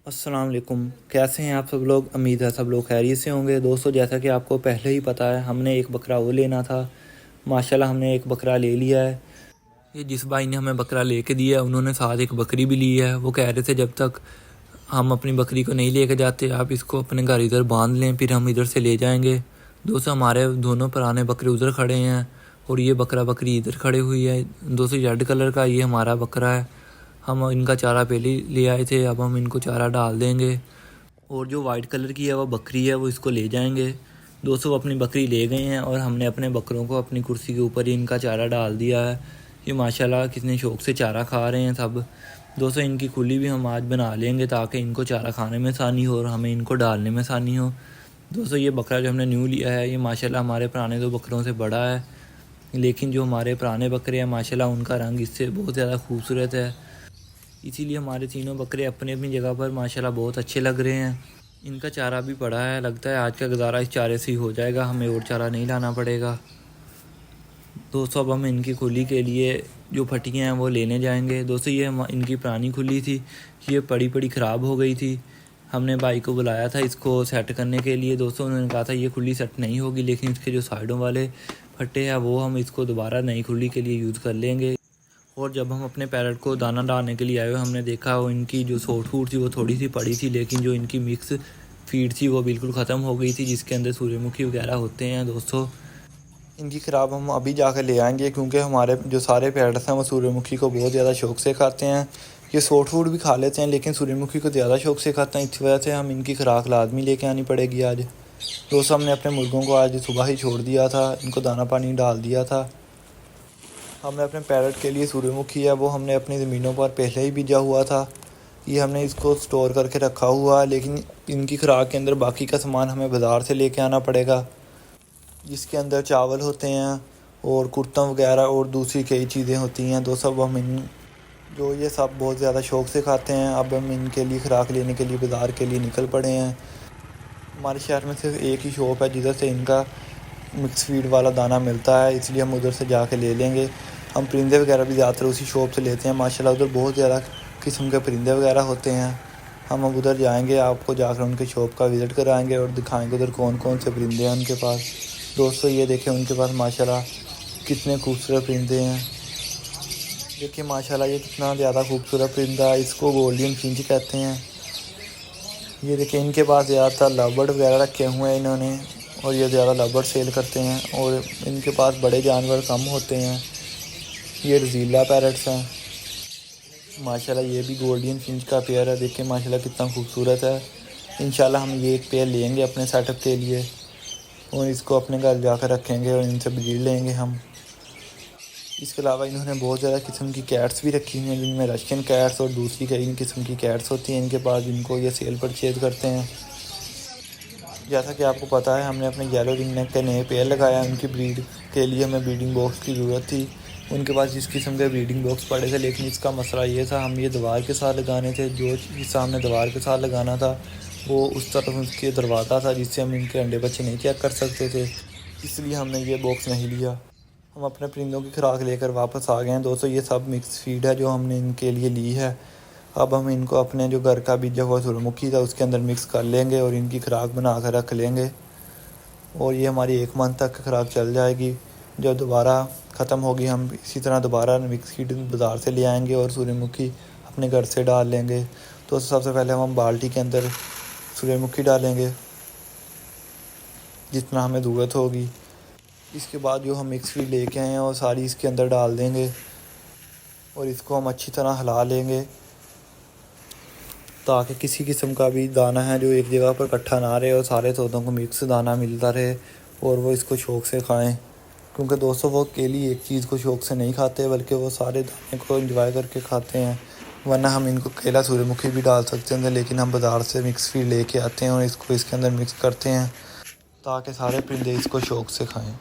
السلام علیکم، کیسے ہیں آپ سب لوگ؟ امید ہے سب لوگ خیریت سے ہوں گے۔ دوستو، جیسا کہ آپ کو پہلے ہی پتہ ہے، ہم نے ایک بکرا وہ لینا تھا۔ ماشاءاللہ ہم نے ایک بکرا لے لیا ہے۔ یہ جس بھائی نے ہمیں بکرا لے کے دیا ہے انہوں نے ساتھ ایک بکری بھی لی ہے۔ وہ کہہ رہے تھے جب تک ہم اپنی بکری کو نہیں لے کے جاتے آپ اس کو اپنے گھر ادھر باندھ لیں، پھر ہم ادھر سے لے جائیں گے۔ دوستو، ہمارے دونوں پرانے بکرے ادھر کھڑے ہیں اور یہ بکری ادھر کھڑے ہوئی ہے۔ دوستو، ریڈ کلر کا یہ ہمارا بکرا ہے۔ ہم ان کا چارہ پہلے لے آئے تھے، اب ہم ان کو چارہ ڈال دیں گے۔ اور جو وائٹ کلر کی ہے وہ بکری ہے، وہ اس کو لے جائیں گے۔ دوستو، وہ اپنی بکری لے گئے ہیں اور ہم نے اپنے بکروں کو اپنی کرسی کے اوپر ہی ان کا چارہ ڈال دیا ہے۔ یہ ماشاءاللہ کتنے شوق سے چارہ کھا رہے ہیں سب۔ دوستو، ان کی کھلی بھی ہم آج بنا لیں گے تاکہ ان کو چارہ کھانے میں آسانی ہو اور ہمیں ان کو ڈالنے میں آسانی ہو۔ دوستو، یہ بکرا جو ہم نے نیو لیا ہے یہ ماشاءاللہ ہمارے پرانے دو بکروں سے بڑا ہے، لیکن جو ہمارے پرانے بکرے ہیں ماشاءاللہ ان کا رنگ اس سے بہت زیادہ خوبصورت ہے، اسی لیے ہمارے تینوں بکرے اپنی اپنی جگہ پر ماشاءاللہ بہت اچھے لگ رہے ہیں۔ ان کا چارہ بھی پڑا ہے، لگتا ہے آج کا گزارا اس چارے سے ہی ہو جائے گا، ہمیں اور چارہ نہیں لانا پڑے گا۔ دوستو، اب ہم ان کی کھلی کے لیے جو پھٹیاں ہیں وہ لینے جائیں گے۔ دوستو، یہ ان کی پرانی کھلی تھی، یہ پڑی خراب ہو گئی تھی۔ ہم نے بھائی کو بلایا تھا اس کو سیٹ کرنے کے لیے۔ دوستو، انہوں نے کہا تھا یہ کھلی سیٹ نہیں ہوگی، لیکن اس کے جو سائیڈوں والے پھٹے ہیں وہ ہم اس کو دوبارہ نئی کھلی کے لیے یوز کر لیں گے۔ اور جب ہم اپنے پیرٹ کو دانہ ڈالنے کے لیے آئے ہوئے ہم نے دیکھا وہ ان کی جو سوٹ فوٹ تھی وہ تھوڑی سی پڑی تھی، لیکن جو ان کی مکس فیڈ تھی وہ بالکل ختم ہو گئی تھی جس کے اندر سورج مکھی وغیرہ ہوتے ہیں۔ دوستو، ان کی خراب ہم ابھی جا کے لے آئیں گے کیونکہ ہمارے جو سارے پیرٹس ہیں وہ سورج مکھی کو بہت زیادہ شوق سے کھاتے ہیں۔ یہ سوٹ فوڈ بھی کھا لیتے ہیں لیکن سورج مکھی کو زیادہ شوق سے کھاتے ہیں، اس وجہ سے ہم ان کی خوراک لازمی لے کے آنی پڑے گی آج۔ دوستو، ہم نے اپنے مرغوں کو آج صبح ہی چھوڑ دیا تھا، ان کو دانہ پانی ڈال دیا تھا۔ ہم نے اپنے پیرٹ کے لیے سورج مکھی ہے وہ ہم نے اپنی زمینوں پر پہلے ہی بیجا ہوا تھا، یہ ہم نے اس کو سٹور کر کے رکھا ہوا ہے، لیکن ان کی خوراک کے اندر باقی کا سامان ہمیں بازار سے لے کے آنا پڑے گا، جس کے اندر چاول ہوتے ہیں اور کرتم وغیرہ اور دوسری کئی چیزیں ہوتی ہیں۔ سب ہم جو یہ سب بہت زیادہ شوق سے کھاتے ہیں، اب ہم ان کے لیے خوراک لینے کے لیے بازار کے لیے نکل پڑے ہیں۔ ہمارے شہر میں صرف ایک ہی شاپ ہے جدھر سے ان کا مکس فیڈ والا دانہ ملتا ہے، اس لیے ہم ادھر سے جا کے لے لیں گے۔ ہم پرندے وغیرہ بھی زیادہ تر اسی شاپ سے لیتے ہیں، ماشاءاللہ ادھر بہت زیادہ قسم کے پرندے وغیرہ ہوتے ہیں۔ ہم اب ادھر جائیں گے، آپ کو جا کر ان کے شاپ کا وزٹ کرائیں گے اور دکھائیں گے ادھر کون کون سے پرندے ہیں ان کے پاس۔ دوستو، یہ دیکھیں ان کے پاس ماشاءاللہ کتنے خوبصورت پرندے ہیں۔ دیکھیں ماشاءاللہ یہ کتنا زیادہ خوبصورت پرندہ ہے، اس کو گولڈن فنچ کہتے ہیں۔ یہ دیکھیں ان کے پاس زیادہ تر لو برڈ وغیرہ رکھے ہوئے ہیں انہوں نے، اور یہ زیادہ لو برڈ سیل کرتے ہیں، اور ان کے پاس بڑے جانور کم ہوتے ہیں۔ یہ رزیلا پیرٹس ہیں، ماشاءاللہ یہ بھی گولڈن فنچ کا پیئر ہے، دیکھیں ماشاءاللہ کتنا خوبصورت ہے۔ انشاءاللہ ہم یہ ایک پیئر لیں گے اپنے سیٹ اپ کے لیے اور اس کو اپنے گھر جا کر رکھیں گے اور ان سے بریڈ لیں گے ہم۔ اس کے علاوہ انہوں نے بہت زیادہ قسم کی کیٹس بھی رکھی ہوئی ہیں، جن میں رشین کیٹس اور دوسری کئی قسم کی کیٹس ہوتی ہیں ان کے پاس، جن کو یہ سیل پرچیز کرتے ہیں۔ جیسا کہ آپ کو پتہ ہے ہم نے اپنے یلو رنگ نیک کے نئے پیئر لگایا، ان کی بریڈ کے لیے ہمیں بریڈنگ باکس کی ضرورت تھی۔ ان کے پاس جس قسم کے بریڈنگ باکس پڑے تھے، لیکن اس کا مسئلہ یہ تھا ہم یہ دیوار کے ساتھ لگانے تھے، جو حصہ ہم نے دیوار کے ساتھ لگانا تھا وہ اس طرف اس کے دروازہ تھا جس سے ہم ان کے انڈے بچے نہیں چیک کر سکتے تھے، اس لیے ہم نے یہ باکس نہیں لیا۔ ہم اپنے پرندوں کی خوراک لے کر واپس آ گئے ہیں۔ دوستو، یہ سب مکس فیڈ ہے جو ہم نے ان کے لیے لی ہے۔ اب ہم ان کو اپنے جو گھر کا بیجا ہوا سورج مکھی تھا اس کے اندر مکس کر لیں گے اور ان کی خوراک بنا کر رکھ لیں گے، اور یہ ہماری 1 منتھ تک خوراک چل جائے گی۔ جب دوبارہ ختم ہوگی ہم اسی طرح دوبارہ مکس فیڈ بازار سے لے آئیں گے اور سورج مکھی اپنے گھر سے ڈال لیں گے۔ تو سب سے پہلے ہم بالٹی کے اندر سورج مکھی ڈالیں گے جتنا ہمیں ضرورت ہوگی، اس کے بعد جو ہم مکس فیڈ لے کے آئے ہیں وہ ساری اس کے اندر ڈال دیں گے اور اس کو ہم اچھی طرح ہلا لیں گے تاکہ کسی قسم کا بھی دانہ ہے جو ایک جگہ پر اکٹھا نہ رہے اور سارے طوطوں کو مکس دانہ ملتا رہے اور وہ اس کو شوق سے کھائیں، کیونکہ دوستوں وہ اکیلی ایک چیز کو شوق سے نہیں کھاتے بلکہ وہ سارے دانے کو انجوائے کر کے کھاتے ہیں۔ ورنہ ہم ان کو اکیلا سورج مکھی بھی ڈال سکتے ہیں، لیکن ہم بازار سے مکس فیڈ لے کے آتے ہیں اور اس کو اس کے اندر مکس کرتے ہیں تاکہ سارے پرندے اس کو شوق سے کھائیں۔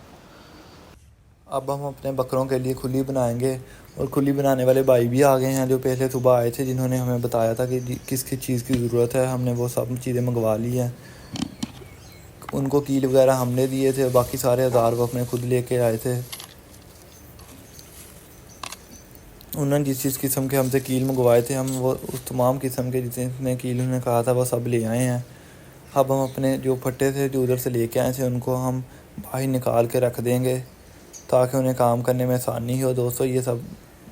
اب ہم اپنے بکروں کے لیے کھلی بنائیں گے، اور کھلی بنانے والے بھائی بھی آ گئے ہیں جو پہلے صبح آئے تھے، جنہوں نے ہمیں بتایا تھا کہ کس کس چیز کی ضرورت ہے۔ ہم نے وہ سب چیزیں منگوا لی ہیں، ان کو کیل وغیرہ ہم نے دیے تھے، باقی سارے اوزار وہ اپنے خود لے کے آئے تھے۔ انہوں نے جس قسم کے ہم سے کیل منگوائے تھے ہم وہ اس تمام قسم کے جتنے کیل انہوں نے کہا تھا وہ سب لے آئے ہیں۔ اب ہم اپنے جو پھٹے تھے جو ادھر سے لے کے آئے تھے ان کو ہم باہر نکال کے رکھ دیں گے تاکہ انہیں کام کرنے میں آسانی ہو۔ دوستو یہ سب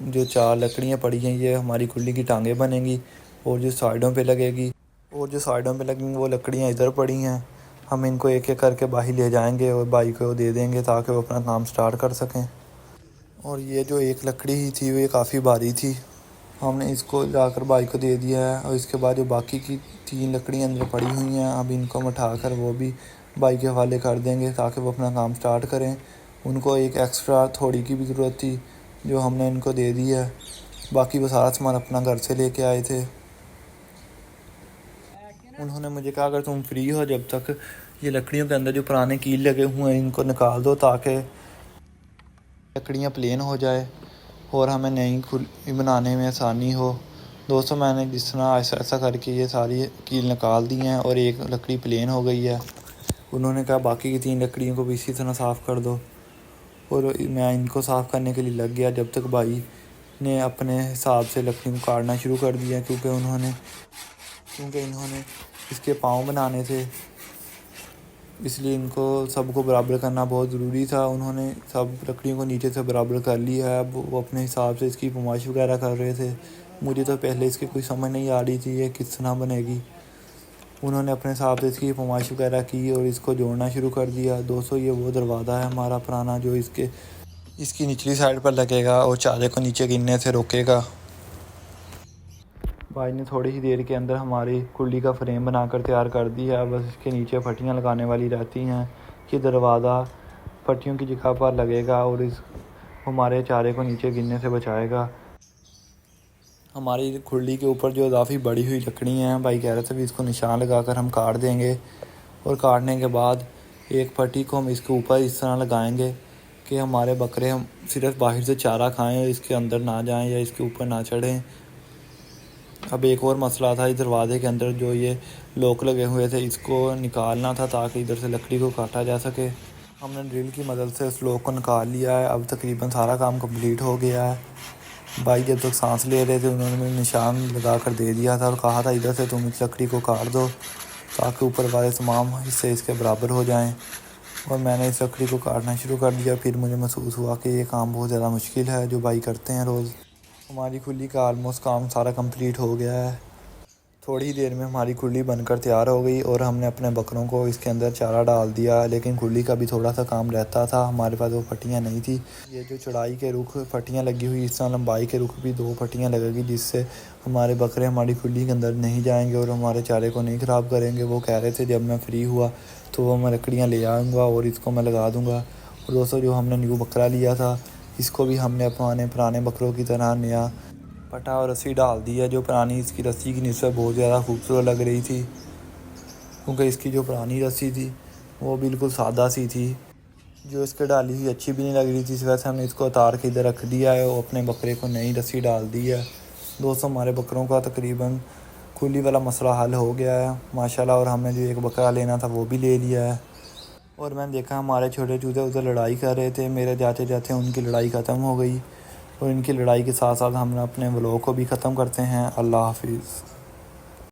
جو 4 لکڑیاں پڑی ہیں یہ ہماری کھلی کی ٹانگیں بنیں گی اور جو سائڈوں پہ لگے گی وہ لکڑیاں ادھر پڑی ہیں، ہم ان کو ایک ایک کر کے باہر لے جائیں گے اور بھائی کو دے دیں گے تاکہ وہ اپنا کام سٹارٹ کر سکیں۔ اور یہ جو ایک لکڑی ہی تھی وہ یہ کافی بھاری تھی، ہم نے اس کو جا کر بھائی کو دے دیا ہے۔ اور اس کے بعد جو باقی کی 3 لکڑیاں اندر پڑی ہوئی ہیں اب ان کو ہم اٹھا کر وہ بھی بھائی کے حوالے کر دیں گے تاکہ وہ اپنا کام سٹارٹ کریں۔ ان کو ایک ایکسٹرا تھوڑی کی بھی ضرورت تھی جو ہم نے ان کو دے دی ہے، باقی وہ سارا سامان اپنا گھر سے لے کے آئے تھے۔ انہوں نے مجھے کہا اگر تم فری ہو جب تک یہ لکڑیوں کے اندر جو پرانے کیل لگے ہوئے ہیں ان کو نکال دو تاکہ لکڑیاں پلین ہو جائے اور ہمیں نئی بنانے میں آسانی ہو۔ دوستوں میں نے جس طرح ایسا کر کے یہ ساری کیل نکال دی ہیں اور ایک لکڑی پلین ہو گئی ہے۔ انہوں نے کہا باقی کی 3 لکڑیوں کو بھی اسی طرح صاف کر دو، اور میں ان کو صاف کرنے کے لیے لگ گیا جب تک بھائی نے اپنے حساب سے لکڑیوں کو کاٹنا شروع کر دیا کیونکہ انہوں نے اس کے پاؤں بنانے تھے، اس لیے ان کو سب کو برابر کرنا بہت ضروری تھا۔ انہوں نے سب لکڑیوں کو نیچے سے برابر کر لیا ہے، اب وہ اپنے حساب سے اس کی پیمائش وغیرہ کر رہے تھے۔ مجھے تو پہلے اس کی کوئی سمجھ نہیں آ رہی تھی یہ کس طرح بنے گی۔ انہوں نے اپنے حساب سے اس کی پیمائش وغیرہ کی اور اس کو جوڑنا شروع کر دیا۔ دوستو یہ وہ دروازہ ہے ہمارا پرانا جو اس کی نچلی سائڈ پر لگے گا اور چادر کو نیچے گرنے سے روکے گا۔ بھائی نے تھوڑی ہی دیر کے اندر ہماری کلی کا فریم بنا کر تیار کر دی ہے، بس اس کے نیچے پھٹیاں لگانے والی رہتی ہیں۔ یہ دروازہ پھٹیوں کی جگہ پر لگے گا اور ہمارے چارے کو نیچے گرنے سے بچائے گا۔ ہماری کھلی کے اوپر جو اضافی بڑی ہوئی لکڑیاں ہیں بھائی کہہ رہے تھے بھی اس کو نشان لگا کر ہم کاٹ دیں گے، اور کاٹنے کے بعد ایک پھٹی کو ہم اس کے اوپر اس طرح لگائیں گے کہ ہمارے بکرے صرف باہر سے چارہ کھائیں اور اس کے اندر نہ جائیں یا اس کے اوپر نہ چڑھیں۔ اب ایک اور مسئلہ تھا اس دروازے کے اندر جو یہ لوک لگے ہوئے تھے اس کو نکالنا تھا تاکہ ادھر سے لکڑی کو کاٹا جا سکے۔ ہم نے ڈرل کی مدد سے اس لوک کو نکال لیا ہے، اب تقریباً سارا کام کمپلیٹ ہو گیا ہے۔ بھائی جب تک سانس لے رہے تھے انہوں نے مجھے نشان لگا کر دے دیا تھا اور کہا تھا ادھر سے تم اس لکڑی کو کاٹ دو تاکہ اوپر والے تمام حصے اس کے برابر ہو جائیں، اور میں نے اس لکڑی کو کاٹنا شروع کر دیا۔ پھر مجھے محسوس ہوا کہ یہ کام بہت زیادہ مشکل ہے جو بھائی کرتے ہیں روز۔ ہماری کھلی کا آلموسٹ کام سارا کمپلیٹ ہو گیا ہے، تھوڑی ہی دیر میں ہماری کھلی بن کر تیار ہو گئی اور ہم نے اپنے بکروں کو اس کے اندر چارہ ڈال دیا، لیکن کھلی کا بھی تھوڑا سا کام رہتا تھا، ہمارے پاس وہ پھٹیاں نہیں تھی۔ یہ جو چڑھائی کے رخ پھٹیاں لگی ہوئی اس طرح لمبائی کے رخ بھی 2 پھٹیاں لگے گی جس سے ہمارے بکرے ہماری کھلی کے اندر نہیں جائیں گے اور ہمارے چارے کو نہیں خراب کریں گے۔ وہ کہہ رہے تھے جب میں فری ہوا تو وہ میں لکڑیاں لے آؤں گا اور اس کو میں لگا دوں گا۔ اور دوستوں جو ہم نے نیو بکرا لیا تھا اس کو بھی ہم نے اپنے پرانے بکروں کی طرح نیا پٹا اور رسی ڈال دی ہے، جو پرانی اس کی رسی کی نسبت بہت زیادہ خوبصورت لگ رہی تھی کیونکہ اس کی جو پرانی رسی تھی وہ بالکل سادہ سی تھی، جو اس کے ڈالی ہوئی اچھی بھی نہیں لگ رہی تھی، اس وجہ سے ہم نے اس کو اتار کے ادھر رکھ دیا ہے اور اپنے بکرے کو نئی رسی ڈال دی ہے۔ دوستوں ہمارے بکروں کا تقریباً کھلی والا مسئلہ حل ہو گیا ہے ماشاءاللہ، اور ہم نے جو ایک بکرا لینا تھا وہ بھی لے لیا ہے۔ اور میں نے دیکھا ہمارے چھوٹے چوزے ادھر لڑائی کر رہے تھے، میرے جاتے جاتے ان کی لڑائی ختم ہو گئی، اور ان کی لڑائی کے ساتھ ساتھ ہم اپنے ولاگ کو بھی ختم کرتے ہیں۔ اللہ حافظ۔